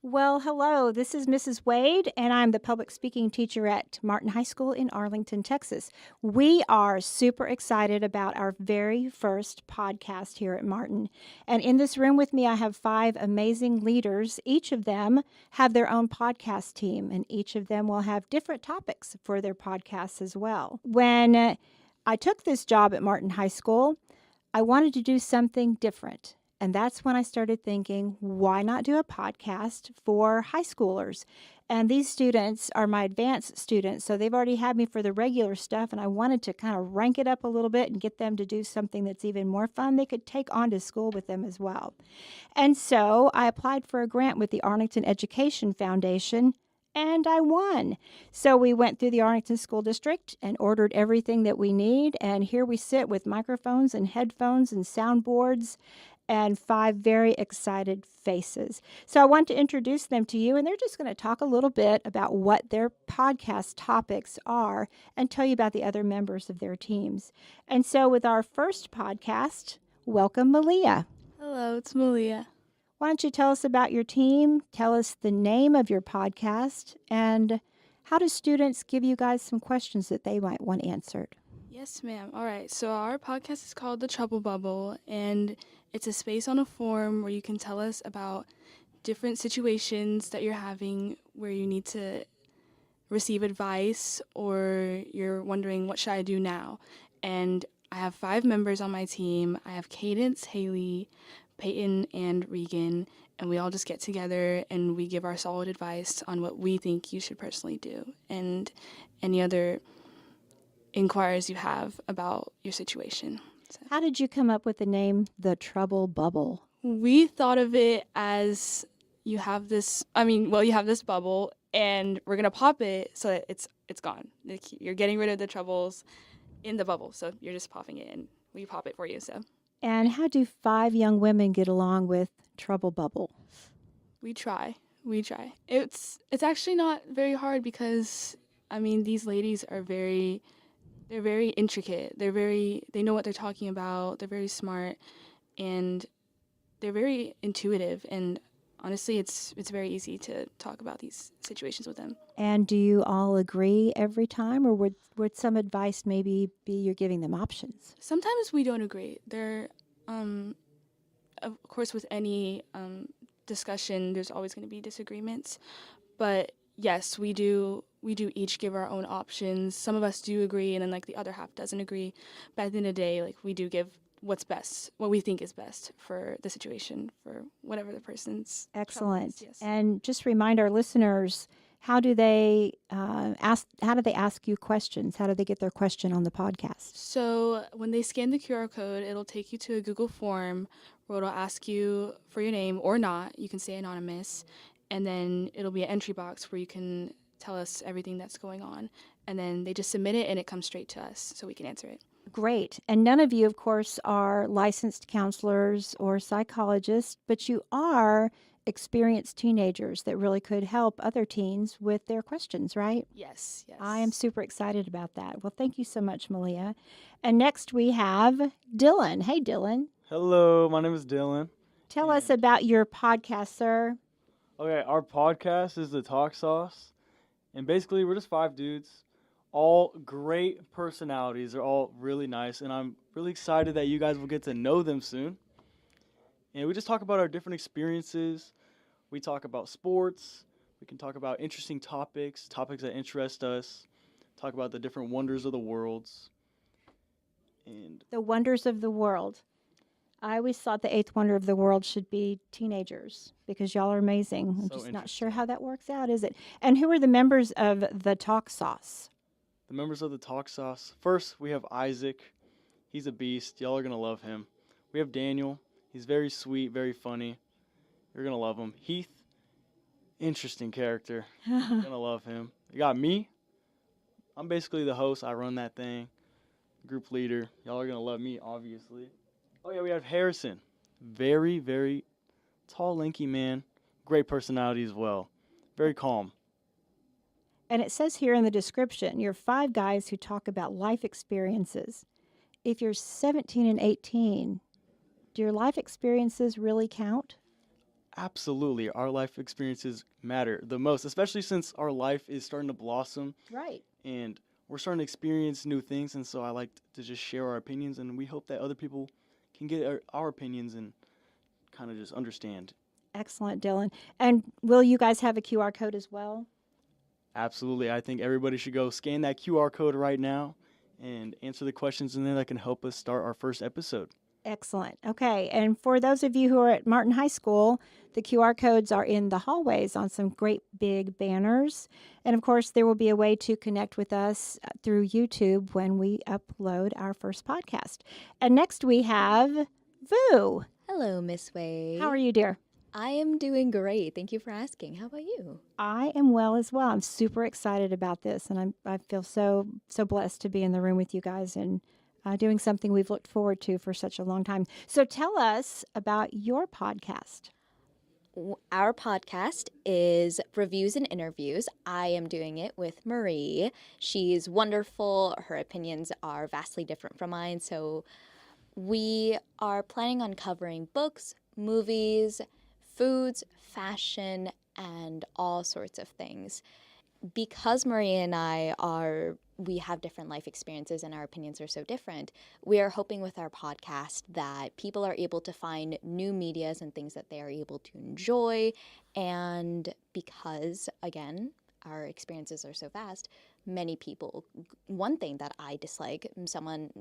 Well, hello. This is Mrs. Wade, and I'm the public speaking teacher at Martin High School in Arlington, Texas. We are super excited about our very first podcast here at Martin. And in this room with me, I have 5 amazing leaders. Each of them have their own podcast team, and each of them will have different topics for their podcasts as well. When I took this job at Martin High School, I wanted to do something different. And that's when I started thinking, why not do a podcast for high schoolers? And these students are my advanced students, so they've already had me for the regular stuff, and I wanted to kind of rank it up a little bit and get them to do something that's even more fun they could take on to school with them as well. And so I applied for a grant with the Arlington Education Foundation, and I won. So we went through the Arlington School District and ordered everything that we need, and here we sit with microphones and headphones and soundboards and 5 very excited faces. So I want to introduce them to you, and they're just going to talk a little bit about what their podcast topics are and tell you about the other members of their teams. And so with our first podcast, welcome Malia. Hello, it's Malia. Why don't you tell us about your team, tell us the name of your podcast, and how do students give you guys some questions that they might want answered? Yes, ma'am. All right, so our podcast is called The Trouble Bubble, and it's a space on a forum where you can tell us about different situations that you're having where you need to receive advice or you're wondering, what should I do now? And I have 5 members on my team. I have Cadence, Haley, Peyton, and Regan, and we all just get together and we give our solid advice on what we think you should personally do and any other inquiries you have about your situation. So. How did you come up with the name The Trouble Bubble? We thought of it as you have this bubble and we're going to pop it so that it's gone. You're getting rid of the troubles in the bubble, so you're just popping it and we pop it for you. So. And how do 5 young women get along with Trouble Bubble? We try. It's actually not very hard because, these ladies are they're very intricate. They know what they're talking about. They're very smart and they're very intuitive. And honestly, it's very easy to talk about these situations with them. And do you all agree every time, or would some advice maybe be you're giving them options? Sometimes we don't agree. Of course, with any discussion, there's always going to be disagreements. But yes, we do each give our own options. Some of us do agree, and then the other half doesn't agree. But at the end of the day, we do give what's best, what we think is best for the situation, for whatever the person's excellent. Is, yes. And just remind our listeners, how do they ask you questions? How do they get their question on the podcast? So when they scan the QR code, it'll take you to a Google form where it'll ask you for your name or not. You can stay anonymous. And then it'll be an entry box where you can tell us everything that's going on. And then they just submit it and it comes straight to us so we can answer it. Great. And none of you, of course, are licensed counselors or psychologists, but you are experienced teenagers that really could help other teens with their questions, right? Yes. I am super excited about that. Well, thank you so much, Malia. And next we have Dylan. Hey, Dylan. Hello, my name is Dylan. Tell us about your podcast, sir. Okay, our podcast is The Talk Sauce. And basically, we're just 5 dudes, all great personalities. They're all really nice. And I'm really excited that you guys will get to know them soon. And we just talk about our different experiences. We talk about sports. We can talk about interesting topics that interest us. Talk about the different wonders of the worlds. And the wonders of the world. I always thought the 8th wonder of the world should be teenagers because y'all are amazing. I'm just not sure how that works out, is it? And who are the members of the Talk Sauce? The members of the Talk Sauce. First, we have Isaac. He's a beast. Y'all are going to love him. We have Daniel. He's very sweet, very funny. You're going to love him. Heath, interesting character. You're going to love him. You got me. I'm basically the host. I run that thing. Group leader. Y'all are going to love me, obviously. Oh, yeah, we have Harrison. Very, very tall, lanky man. Great personality as well. Very calm. And it says here in the description, you're 5 guys who talk about life experiences. If you're 17 and 18, do your life experiences really count? Absolutely. Our life experiences matter the most, especially since our life is starting to blossom Right. and we're starting to experience new things. And so I like to just share our opinions, and we hope that other people can get our opinions and kind of just understand. Excellent, Dylan. And will you guys have a QR code as well? Absolutely. I think everybody should go scan that QR code right now and answer the questions in there that can help us start our first episode. Excellent. Okay. And for those of you who are at Martin High School, the QR codes are in the hallways on some great big banners. And of course, there will be a way to connect with us through YouTube when we upload our first podcast. And next we have Vu. Hello, Miss Wade. How are you, dear? I am doing great. Thank you for asking. How about you? I am well as well. I'm super excited about this, and I feel so blessed to be in the room with you guys and doing something we've looked forward to for such a long time. So tell us about your podcast. Our podcast is reviews and interviews. I am doing it with Marie. She's wonderful. Her opinions are vastly different from mine. So we are planning on covering books, movies, foods, fashion, and all sorts of things. Because Marie and we have different life experiences and our opinions are so different, we are hoping with our podcast that people are able to find new medias and things that they are able to enjoy. And because, again, our experiences are so vast, many people, one thing that I dislike, someone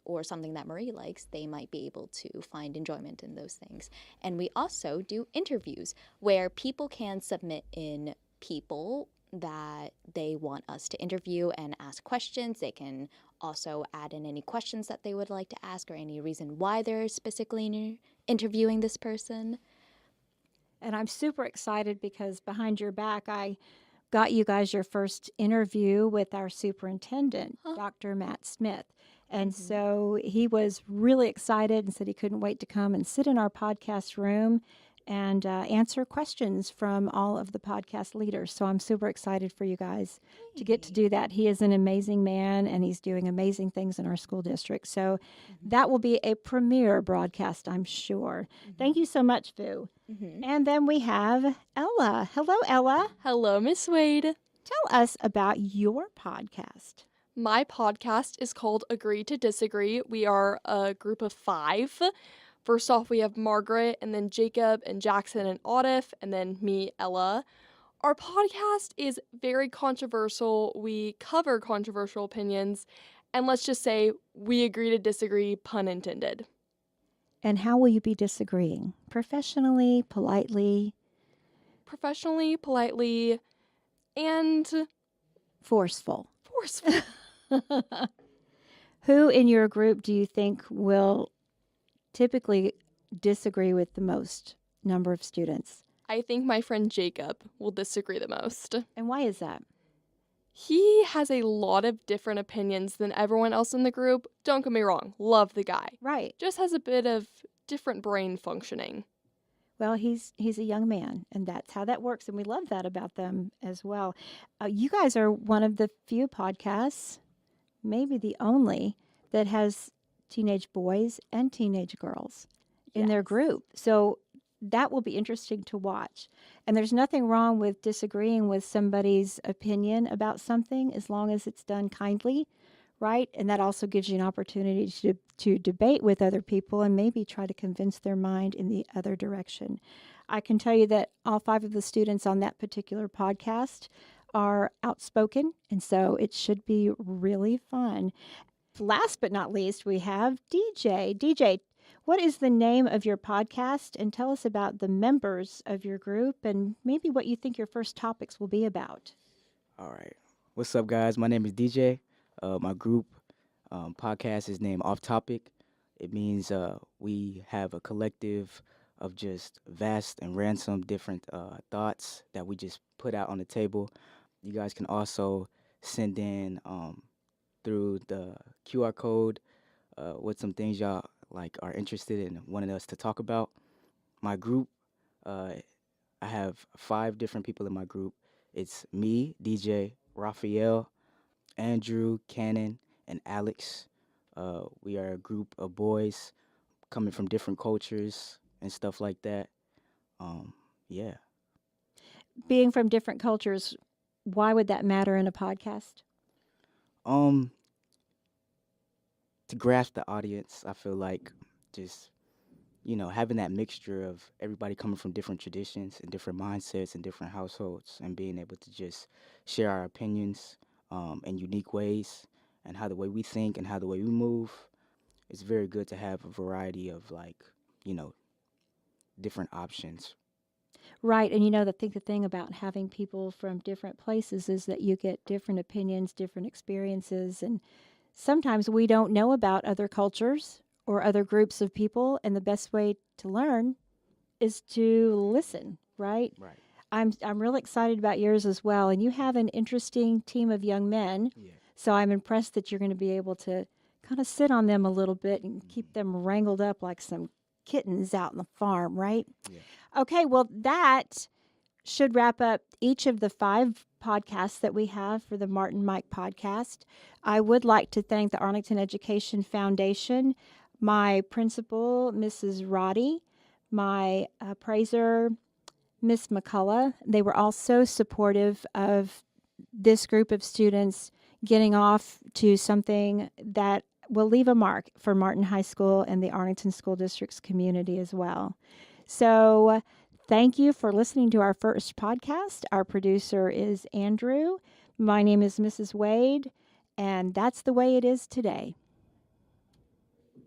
or something that Marie likes, they might be able to find enjoyment in those things. And we also do interviews where people can submit in people that they want us to interview and ask questions. They can also add in any questions that they would like to ask or any reason why they're specifically interviewing this person. And I'm super excited because behind your back, I got you guys your first interview with our superintendent, Dr. Matt Smith. And so he was really excited and said he couldn't wait to come and sit in our podcast room and answer questions from all of the podcast leaders. So I'm super excited for you guys to get to do that. He is an amazing man, and he's doing amazing things in our school district. So that will be a premiere broadcast, I'm sure. Thank you so much, Vu. And then we have Ella. Hello, Ella. Hello, Miss Wade. Tell us about your podcast. My podcast is called Agree to Disagree. We are a group of 5. First off, we have Margaret, and then Jacob, and Jackson, and Audiff, and then me, Ella. Our podcast is very controversial. We cover controversial opinions, and let's just say we agree to disagree, pun intended. And how will you be disagreeing? Professionally, politely? Professionally, politely, and Forceful. forceful. Who in your group do you think will typically disagree with the most number of students? I think my friend Jacob will disagree the most. And why is that? He has a lot of different opinions than everyone else in the group. Don't get me wrong, love the guy. Right. Just has a bit of different brain functioning. Well, he's a young man, and that's how that works, and we love that about them as well. You guys are one of the few podcasts, maybe the only, that has teenage boys and teenage girls in their group. So that will be interesting to watch. And there's nothing wrong with disagreeing with somebody's opinion about something as long as it's done kindly, right? And that also gives you an opportunity to debate with other people and maybe try to convince their mind in the other direction. I can tell you that all 5 of the students on that particular podcast are outspoken, and so it should be really fun. Last but not least, we have DJ. DJ, what is the name of your podcast? And tell us about the members of your group and maybe what you think your first topics will be about. All right. What's up, guys? My name is DJ. My group podcast is named Off Topic. It means we have a collective of just vast and ransom different thoughts that we just put out on the table. You guys can also send in through the QR code with some things y'all are interested in wanting us to talk about. My group, I have 5 different people in my group. It's me, DJ, Raphael, Andrew, Cannon, and Alex. We are a group of boys coming from different cultures and stuff like that. Yeah. Being from different cultures, why would that matter in a podcast? Um, to grasp the audience, I feel like just having that mixture of everybody coming from different traditions and different mindsets and different households, and being able to just share our opinions in unique ways, and how the way we think and how the way we move. It's very good to have a variety of you know different options. Right, and the thing about having people from different places is that you get different opinions, different experiences, and sometimes we don't know about other cultures or other groups of people, and the best way to learn is to listen, right? Right. I'm really excited about yours as well, and you have an interesting team of young men. Yeah. So I'm impressed that you're going to be able to kind of sit on them a little bit and keep them wrangled up like some kittens out in the farm, right? Yeah. Okay, well that should wrap up each of the 5 podcasts that we have for the Martin Mike podcast. I would like to thank the Arlington Education Foundation, my principal, Mrs. Roddy, my appraiser, Miss McCullough. They were all so supportive of this group of students getting off to something that will leave a mark for Martin High School and the Arlington School District's community as well. So, thank you for listening to our first podcast. Our producer is Andrew. My name is Mrs. Wade, and that's the way it is today.